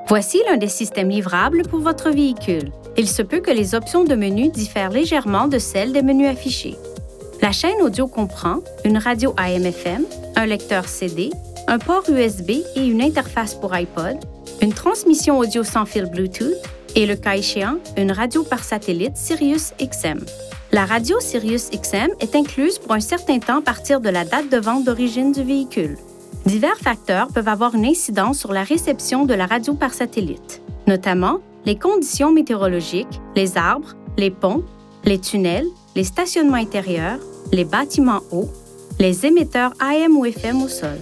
Voici l'un des systèmes livrables pour votre véhicule. Il se peut que les options de menu diffèrent légèrement de celles des menus affichés. La chaîne audio comprend une radio AM/FM, un lecteur CD, un port USB et une interface pour iPod, une transmission audio sans fil Bluetooth et, le cas échéant, une radio par satellite Sirius-XM. La radio Sirius-XM est incluse pour un certain temps à partir de la date de vente d'origine du véhicule. Divers facteurs peuvent avoir une incidence sur la réception de la radio par satellite, notamment les conditions météorologiques, les arbres, les ponts, les tunnels, les stationnements intérieurs, les bâtiments hauts, les émetteurs AM ou FM au sol.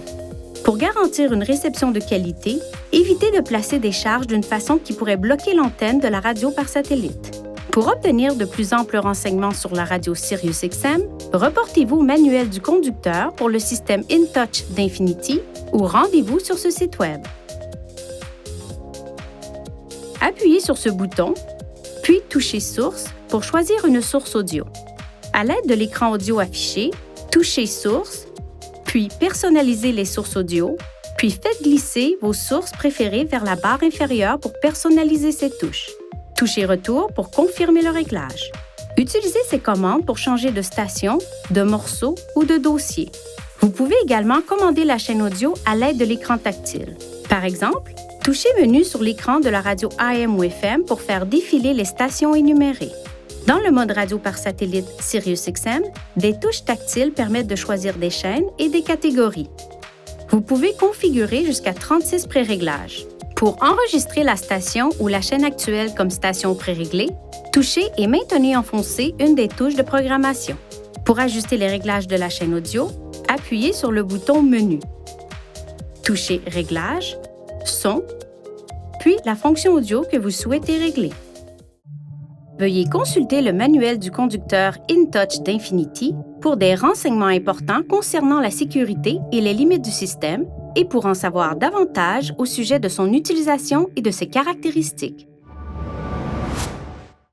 Pour garantir une réception de qualité, évitez de placer des charges d'une façon qui pourrait bloquer l'antenne de la radio par satellite. Pour obtenir de plus amples renseignements sur la radio Sirius-XM, reportez-vous au manuel du conducteur pour le système InTouch d'Infinity ou rendez-vous sur ce site Web. Appuyez sur ce bouton, puis touchez Source pour choisir une source audio. À l'aide de l'écran audio affiché, touchez Source, puis personnalisez les sources audio, puis faites glisser vos sources préférées vers la barre inférieure pour personnaliser ces touches. Touchez Retour pour confirmer le réglage. Utilisez ces commandes pour changer de station, de morceau ou de dossier. Vous pouvez également commander la chaîne audio à l'aide de l'écran tactile. Par exemple, touchez Menu sur l'écran de la radio AM ou FM pour faire défiler les stations énumérées. Dans le mode radio par satellite Sirius-XM, des touches tactiles permettent de choisir des chaînes et des catégories. Vous pouvez configurer jusqu'à 36 préréglages. Pour enregistrer la station ou la chaîne actuelle comme station préréglée, touchez et maintenez enfoncé une des touches de programmation. Pour ajuster les réglages de la chaîne audio, appuyez sur le bouton Menu. Touchez Réglages, Son, puis la fonction audio que vous souhaitez régler. Veuillez consulter le manuel du conducteur InTouch d'Infinity pour des renseignements importants concernant la sécurité et les limites du système et pour en savoir davantage au sujet de son utilisation et de ses caractéristiques.